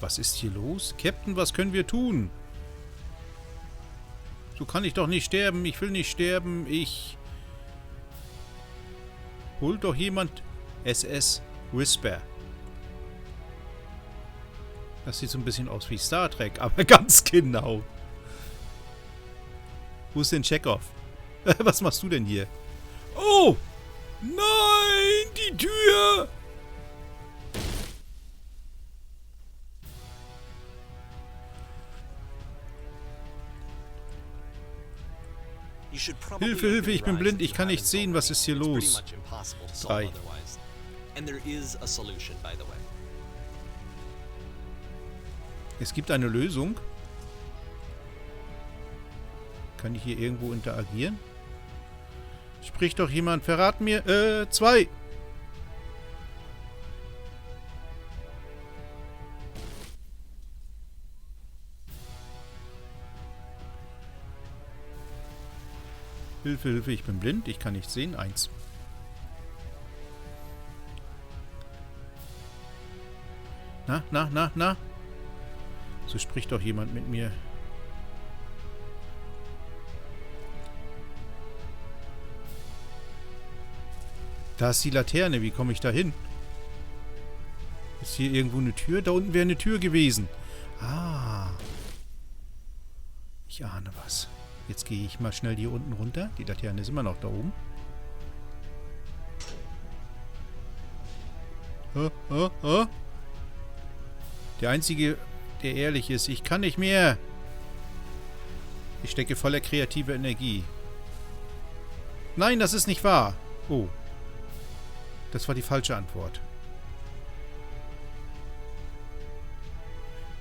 Was ist hier los? Captain, was können wir tun? So kann ich doch nicht sterben. Ich will nicht sterben. Holt doch jemand SS Whisper. Das sieht so ein bisschen aus wie Star Trek, aber ganz genau. Wo ist denn Chekhov? Was machst du denn hier? Oh! Nein! Die Tür! Hilfe, Hilfe, ich bin blind, ich kann nichts sehen, was ist hier los? 3. Es gibt eine Lösung. Kann ich hier irgendwo interagieren? Spricht doch jemand, verrat mir. 2. Hilfe, Hilfe, ich bin blind, ich kann nichts sehen. 1. Na? So spricht doch jemand mit mir. Da ist die Laterne, wie komme ich da hin? Ist hier irgendwo eine Tür? Da unten wäre eine Tür gewesen. Ah. Ich ahne was. Jetzt gehe ich mal schnell hier unten runter. Die Laterne ist immer noch da oben. Der Einzige, der ehrlich ist. Ich kann nicht mehr. Ich stecke voller kreativer Energie. Nein, das ist nicht wahr. Oh. Das war die falsche Antwort.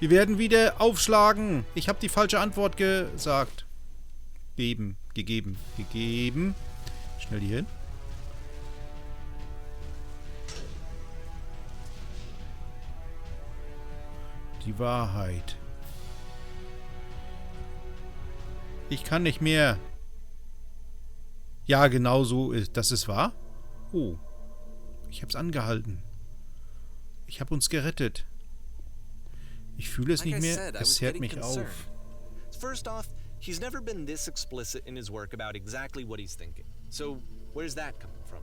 Wir werden wieder aufschlagen. Ich habe die falsche Antwort gesagt. Gegeben. Schnell hier hin. Die Wahrheit. Ich kann nicht mehr. Ja, genau so ist. Das ist wahr? Oh. Ich hab's angehalten. Ich hab uns gerettet. Ich fühle es nicht mehr. Es zerrt mich auf. First off, he's never been this explicit in his work about exactly what he's thinking. So, where's that coming from?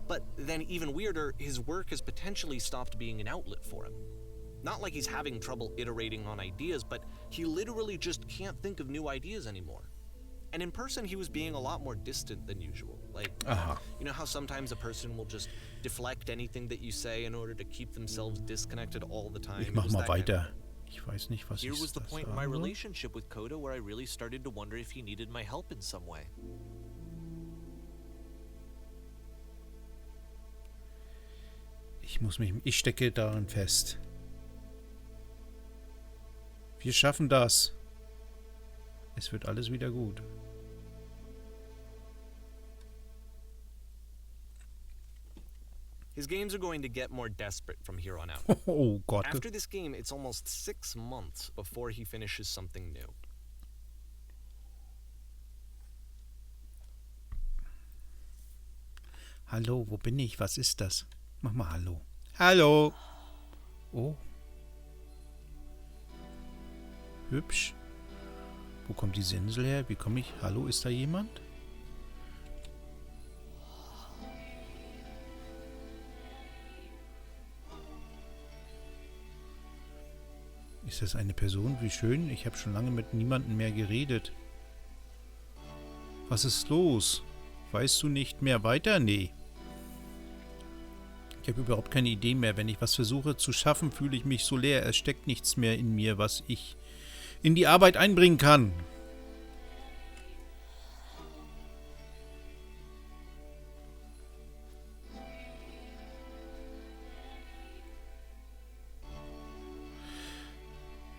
But then even weirder, his work has potentially stopped being an outlet for him. Not like he's having trouble iterating on ideas, but he literally just can't think of new ideas anymore. And in person, he was being a lot more distant than usual. Like, you know how sometimes a person will just deflect anything that you say in order to keep themselves disconnected all the time? Ich mach mal weiter. Ich weiß nicht, was Here was the point in my relationship with Koda where I really started to wonder if he needed my help in some way. Ich stecke daran fest. Wir schaffen das. Es wird alles wieder gut. His games are going to get more desperate from here on out. Oh Gott. After this game, it's almost 6 months before he finishes something new. Hallo, wo bin ich? Was ist das? Mach mal Hallo. Hallo. Oh. Hübsch. Wo kommt diese Insel her? Wie komme ich? Hallo, ist da jemand? Ist das eine Person? Wie schön. Ich habe schon lange mit niemandem mehr geredet. Was ist los? Weißt du nicht mehr weiter? Nee. Ich habe überhaupt keine Idee mehr. Wenn ich was versuche zu schaffen, fühle ich mich so leer. Es steckt nichts mehr in mir, was ich in die Arbeit einbringen kann.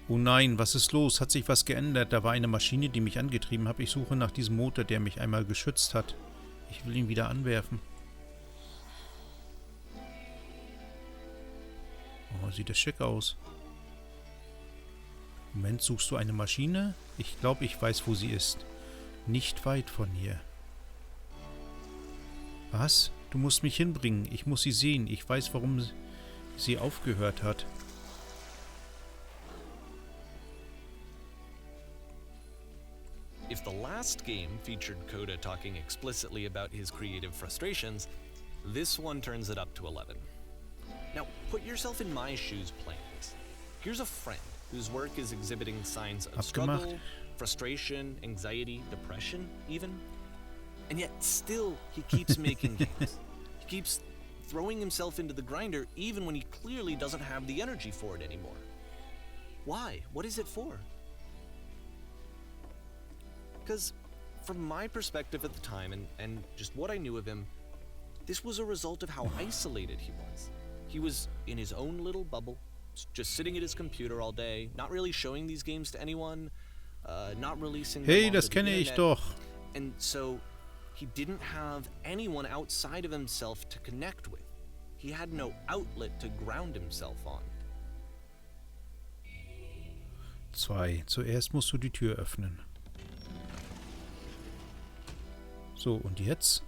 Oh nein, was ist los? Hat sich was geändert? Da war eine Maschine, die mich angetrieben hat. Ich suche nach diesem Motor, der mich einmal geschützt hat. Ich will ihn wieder anwerfen. Oh, sieht das schick aus. Moment, suchst du eine Maschine? Ich glaube, ich weiß, wo sie ist. Nicht weit von hier. Was? Du musst mich hinbringen. Ich muss sie sehen. Ich weiß, warum sie aufgehört hat. the last game featured Coda talking explicitly about his creative frustrations, this one turns it up to 11. Now, put yourself in my shoes playing this. Here's a friend whose work is exhibiting signs of struggle, frustration, anxiety, depression, even. And yet, still, he keeps making games. He keeps throwing himself into the grinder even when he clearly doesn't have the energy for it anymore. Why? What is it for? Because from my perspective at the time and just what I knew of him, this was a result of how isolated he was. He was in his own little bubble, just sitting at his computer all day, not really showing these games to anyone, not releasing them Hey, onto das the kenne ich internet. doch. And so he didn't have anyone outside of himself to connect with. He had no outlet to ground himself on. 2. Zuerst musst du die Tür öffnen. So, und jetzt?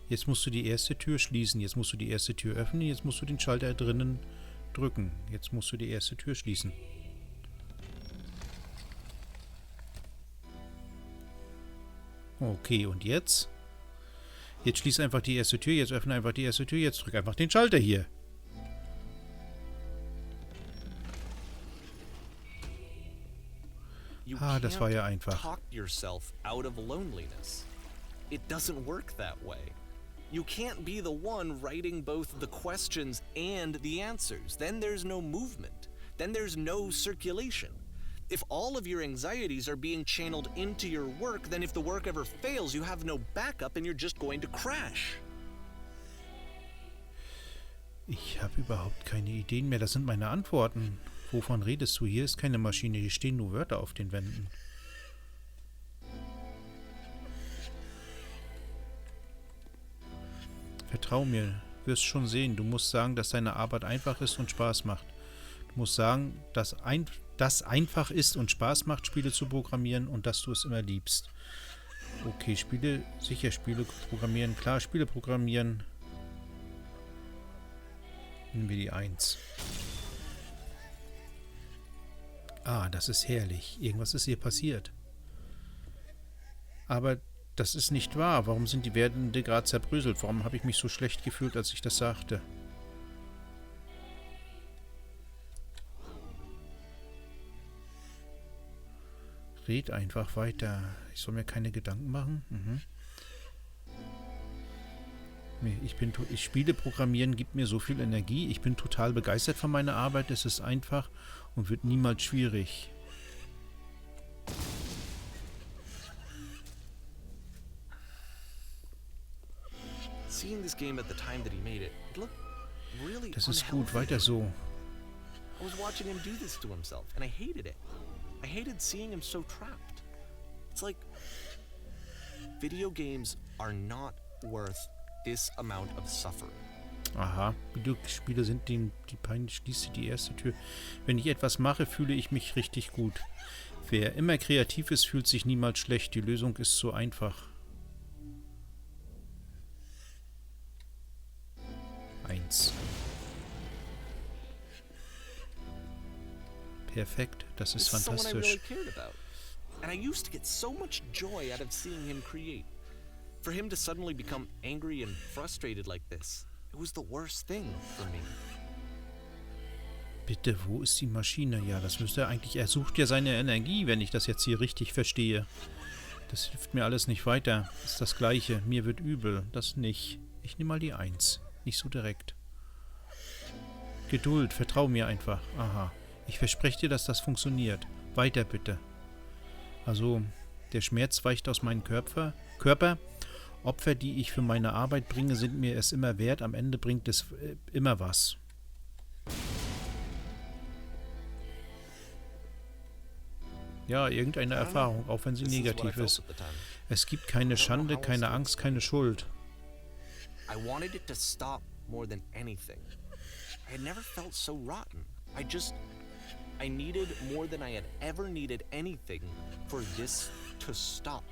Jetzt musst du die erste Tür schließen. Jetzt musst du die erste Tür öffnen. Jetzt musst du den Schalter drinnen drücken. Jetzt musst du die erste Tür schließen. Okay, und jetzt? Jetzt schließ einfach die erste Tür. Jetzt öffne einfach die erste Tür. Jetzt drück einfach den Schalter hier. Das war ja einfach. Talk yourself out of loneliness. It doesn't work that way. You can't be the one writing both the questions and the answers. Then there's no movement. Then there's no circulation. If all of your anxieties are being channeled into your work, then if the work ever fails, you have no backup and you're just going to crash. Ich habe überhaupt keine Ideen mehr. Das sind meine Antworten. Wovon redest du? Hier ist keine Maschine. Hier stehen nur Wörter auf den Wänden. Vertrau mir. Wirst schon sehen. Du musst sagen, dass deine Arbeit einfach ist und Spaß macht. Du musst sagen, dass das einfach ist und Spaß macht, Spiele zu programmieren und dass du es immer liebst. Okay, Spiele programmieren. Klar, Spiele programmieren. Nehmen wir die 1. Ah, das ist herrlich. Irgendwas ist hier passiert. Aber das ist nicht wahr. Warum sind die Werdende gerade zerbröselt? Warum habe ich mich so schlecht gefühlt, als ich das sagte? Red einfach weiter. Ich soll mir keine Gedanken machen. Ich spiele programmieren, gibt mir so viel Energie. Ich bin total begeistert von meiner Arbeit. Es ist einfach und wird niemals schwierig. Das ist gut, weiter so. I was watching him do this to himself, and I hated it. I hated seeing him so trapped. It's like video games are not worth this amount of suffering. Aha, Videospiele sind die peinlich. Schließe die erste Tür. Wenn ich etwas mache, fühle ich mich richtig gut. Wer immer kreativ ist, fühlt sich niemals schlecht. Die Lösung ist so einfach. 1. Perfekt, das ist fantastisch. And I used to get so much joy out of seeing him create. For him to suddenly become angry and frustrated like this, it was the worst thing for me. Bitte, wo ist die Maschine? Ja, das müsste er eigentlich... Er sucht ja seine Energie, wenn ich das jetzt hier richtig verstehe. Das hilft mir alles nicht weiter. Das ist das Gleiche. Mir wird übel. Das nicht. Ich nehme mal die 1. Nicht so direkt. Geduld, vertrau mir einfach. Aha. Ich verspreche dir, dass das funktioniert. Weiter bitte. Also, der Schmerz weicht aus meinem Körper. Opfer, die ich für meine Arbeit bringe, sind mir es immer wert. Am Ende bringt es immer was. Ja, irgendeine Erfahrung, auch wenn sie negativ ist. Es gibt keine Schande, keine Angst, keine Schuld. I wanted it to stop more than anything. I had never felt so rotten. I needed more than I had ever needed anything for this to stop.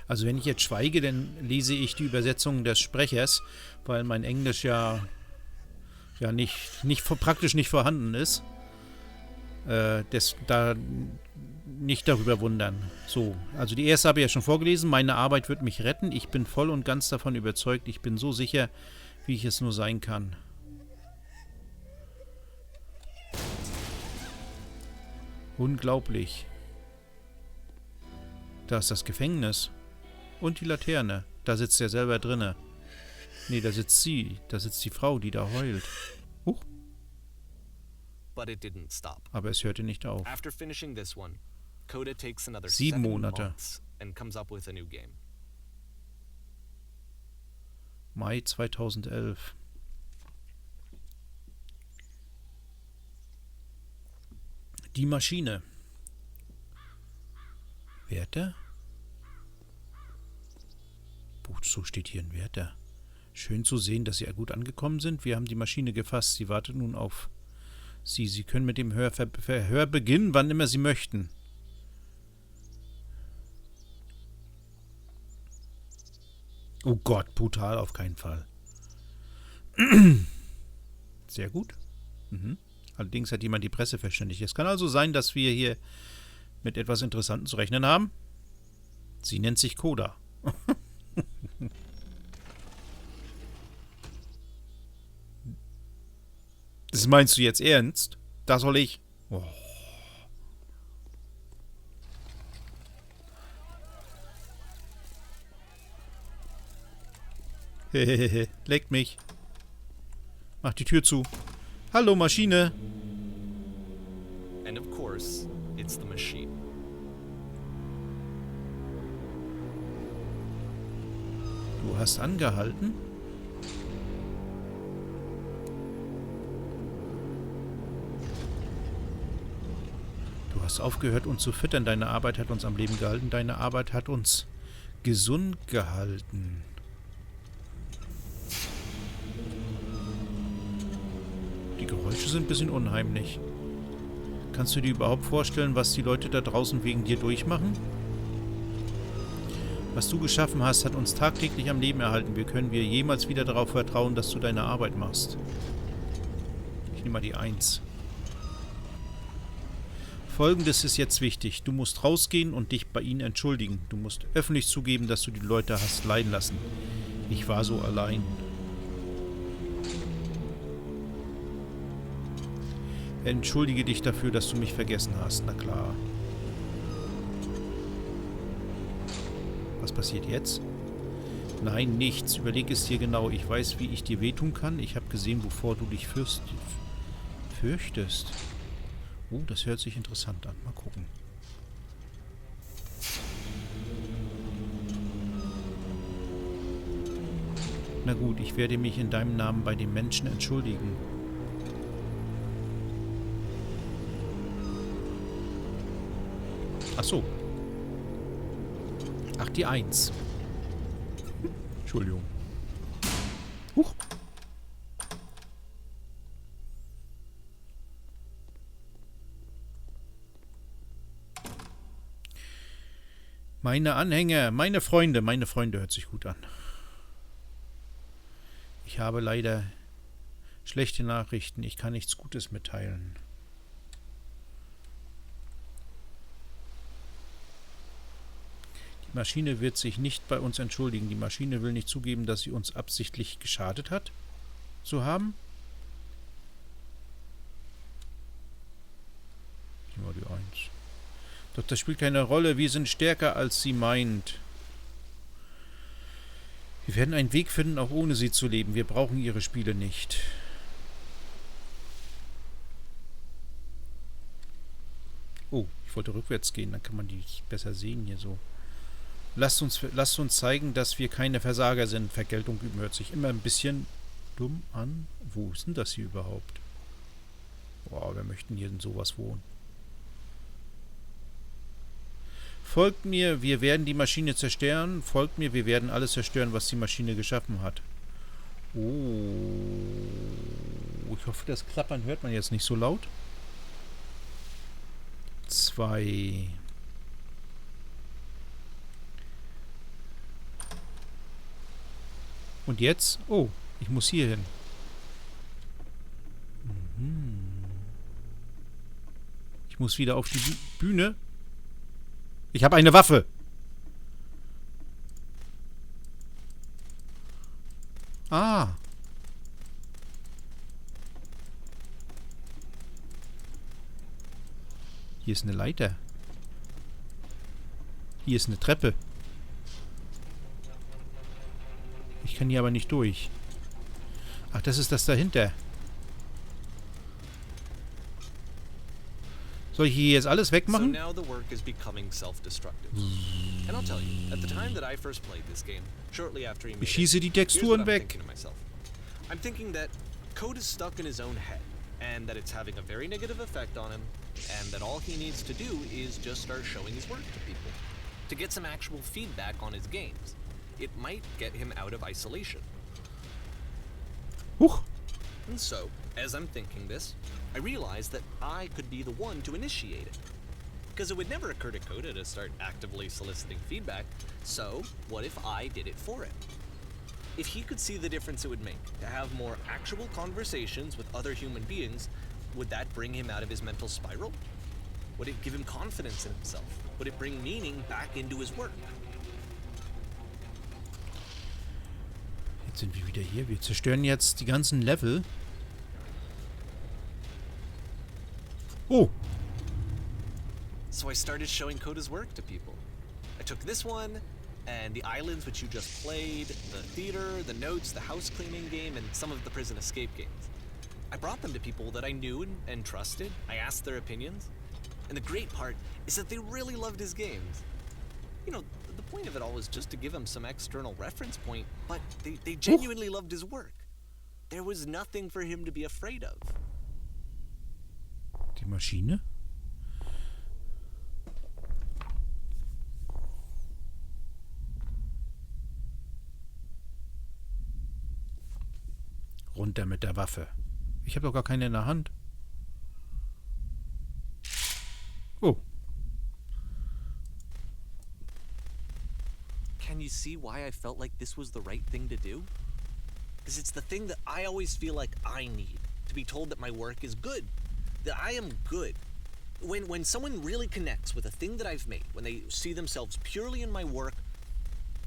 Also wenn ich jetzt schweige, dann lese ich die Übersetzung des Sprechers, weil mein Englisch ja praktisch nicht vorhanden ist. Da nicht darüber wundern. So, also die erste habe ich ja schon vorgelesen. Meine Arbeit wird mich retten. Ich bin voll und ganz davon überzeugt. Ich bin so sicher, wie ich es nur sein kann. Unglaublich. Da ist das Gefängnis. Und die Laterne. Da sitzt er selber drinne. Nee, da sitzt sie. Da sitzt die Frau, die da heult. Huch. But it didn't stop. Aber es hörte nicht auf. After finishing this one, Coda takes another 7 7 Monate. months and comes up with a new game. Mai 2011. Die Maschine. Wärter? So steht hier ein Wärter. Schön zu sehen, dass Sie gut angekommen sind. Wir haben die Maschine gefasst. Sie wartet nun auf Sie. Sie können mit dem Verhör beginnen, wann immer Sie möchten. Oh Gott, brutal auf keinen Fall. Sehr gut. Allerdings hat jemand die Presse verständigt. Es kann also sein, dass wir hier mit etwas Interessantem zu rechnen haben. Sie nennt sich Coda. Das meinst du jetzt ernst? Das soll ich? Oh. Hehehe, leckt mich. Mach die Tür zu. Hallo, Maschine. And of course, it's the machine. Du hast angehalten? Du hast aufgehört, uns zu füttern. Deine Arbeit hat uns am Leben gehalten. Deine Arbeit hat uns gesund gehalten. Die Geräusche sind ein bisschen unheimlich. Kannst du dir überhaupt vorstellen, was die Leute da draußen wegen dir durchmachen? Was du geschaffen hast, hat uns tagtäglich am Leben erhalten. Wie können wir jemals wieder darauf vertrauen, dass du deine Arbeit machst? Ich nehme mal die 1. Folgendes ist jetzt wichtig. Du musst rausgehen und dich bei ihnen entschuldigen. Du musst öffentlich zugeben, dass du die Leute hast leiden lassen. Ich war so allein. Entschuldige dich dafür, dass du mich vergessen hast. Na klar. Was passiert jetzt? Nein, nichts. Überleg es dir genau. Ich weiß, wie ich dir wehtun kann. Ich habe gesehen, wovor du dich fürchtest. Oh, das hört sich interessant an. Mal gucken. Na gut, ich werde mich in deinem Namen bei den Menschen entschuldigen. Ach so. Ach, die 1. Entschuldigung. Huch. Meine Anhänger, meine Freunde hört sich gut an. Ich habe leider schlechte Nachrichten. Ich kann nichts Gutes mitteilen. Die Maschine wird sich nicht bei uns entschuldigen. Die Maschine will nicht zugeben, dass sie uns absichtlich geschadet hat, zu haben. Ich nehme mal die 1. Doch das spielt keine Rolle. Wir sind stärker, als sie meint. Wir werden einen Weg finden, auch ohne sie zu leben. Wir brauchen ihre Spiele nicht. Oh, ich wollte rückwärts gehen, dann kann man die besser sehen hier so. Lasst uns zeigen, dass wir keine Versager sind. Vergeltung üben hört sich immer ein bisschen dumm an. Wo ist denn das hier überhaupt? Boah, wir möchten hier in sowas wohnen. Folgt mir, wir werden die Maschine zerstören. Folgt mir, wir werden alles zerstören, was die Maschine geschaffen hat. Oh, ich hoffe, das Klappern hört man jetzt nicht so laut. 2. Und jetzt? Oh, ich muss hier hin. Ich muss wieder auf die Bühne. Ich habe eine Waffe. Ah. Hier ist eine Leiter. Hier ist eine Treppe. Ich kann hier aber nicht durch. Ach, das ist das dahinter. Soll ich hier jetzt alles So wegmachen? now the work is becoming self-destructive. And I'll tell you, at the time that I first played this game, shortly after he made Ich schieße die it, here's what Texturen I'm weg. thinking to myself. I'm thinking that Code is stuck in his own head, and that it's having a very negative effect on him, and that all he needs to do is just start showing his work to people, to get some actual feedback on his games. It might get him out of isolation. Huch. And so, as I'm thinking this, I realize that I could be the one to initiate it. Because it would never occur to Coda to start actively soliciting feedback, so what if I did it for him? If he could see the difference it would make to have more actual conversations with other human beings, would that bring him out of his mental spiral? Would it give him confidence in himself? Would it bring meaning back into his work? Jetzt sind wir wieder hier. Wir zerstören jetzt die ganzen Level. Oh. So I started showing Coda's work to people. I took this one, and the islands which you just played, the theater, the notes, the house cleaning game, and some of the prison escape games. I brought them to people that I knew and trusted. I asked their opinions. And the great part is that they really loved his games. You know, the point of it all was just to give him some external reference point, but they genuinely loved his work. There was nothing for him to be afraid of. Die Maschine? Runter mit der Waffe. Ich habe doch gar keine in der Hand. Oh. Can you see why I felt like this was the right thing to do? Because it's the thing that I always feel like I need, to be told that my work is good, that I am good. When someone really connects with a thing that I've made, when they see themselves purely in my work,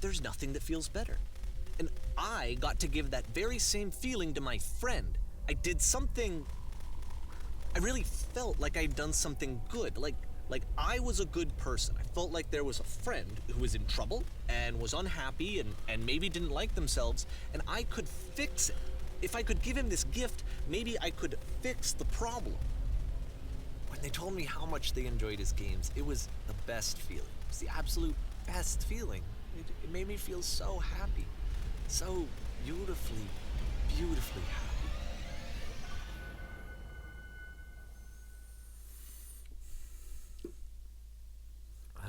there's nothing that feels better. And I got to give that very same feeling to my friend. I did something... I really felt like I'd done something good, like I was a good person. I felt like there was a friend who was in trouble and was unhappy and maybe didn't like themselves, and I could fix it. If I could give him this gift, maybe I could fix the problem. When they told me how much they enjoyed his games, it was the best feeling. It was the absolute best feeling. It made me feel so happy. So beautifully, beautifully happy.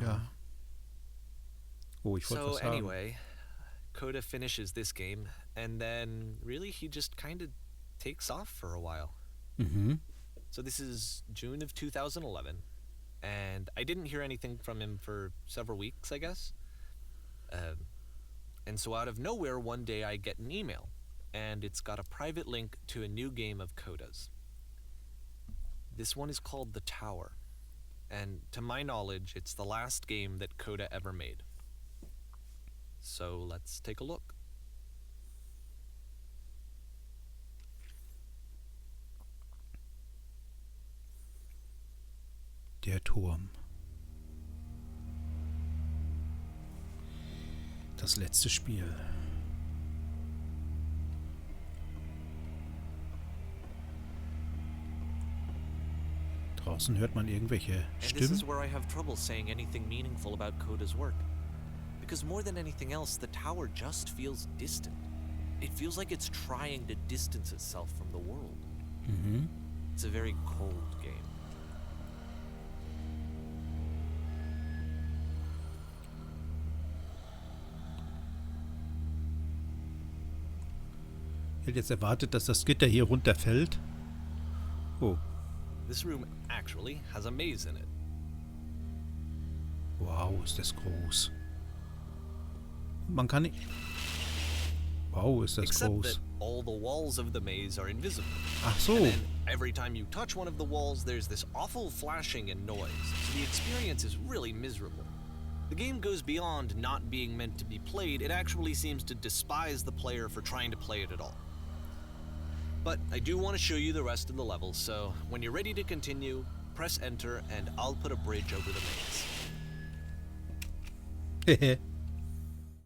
Ja. Oh, ich wollte So was sagen. anyway, Coda finishes this game, and then really he just kind of takes off for a while. Mhm. So this is June of 2011, and I didn't hear anything from him for several weeks, I guess. And so out of nowhere, one day I get an email, and it's got a private link to a new game of Coda's. This one is called The Tower, and to my knowledge, it's the last game that Coda ever made. So let's take a look. Der Turm. Das letzte Spiel. Draußen hört man irgendwelche And this Stimmen. is where I have trouble saying anything meaningful about Coda's work. Because more than anything else, the tower just feels distant. It feels like it's trying to distance itself from the world. Mhm. It's a very cold game. Ich hätte jetzt erwartet, dass das Gitter hier runterfällt. Oh, This room actually has a maze in it. wow, ist das groß. Man kann nicht... Wow, ist das Except groß. that all the walls of the maze are invisible. Ach so. And then every time you touch one of the walls, there's this awful flashing and noise. So the experience is really miserable. The game goes beyond not being meant to be played, it actually seems to despise the player for trying to play it at all. But I do want to show you the rest of the levels, so when you're ready to continue, press enter and I'll put a bridge over the maze.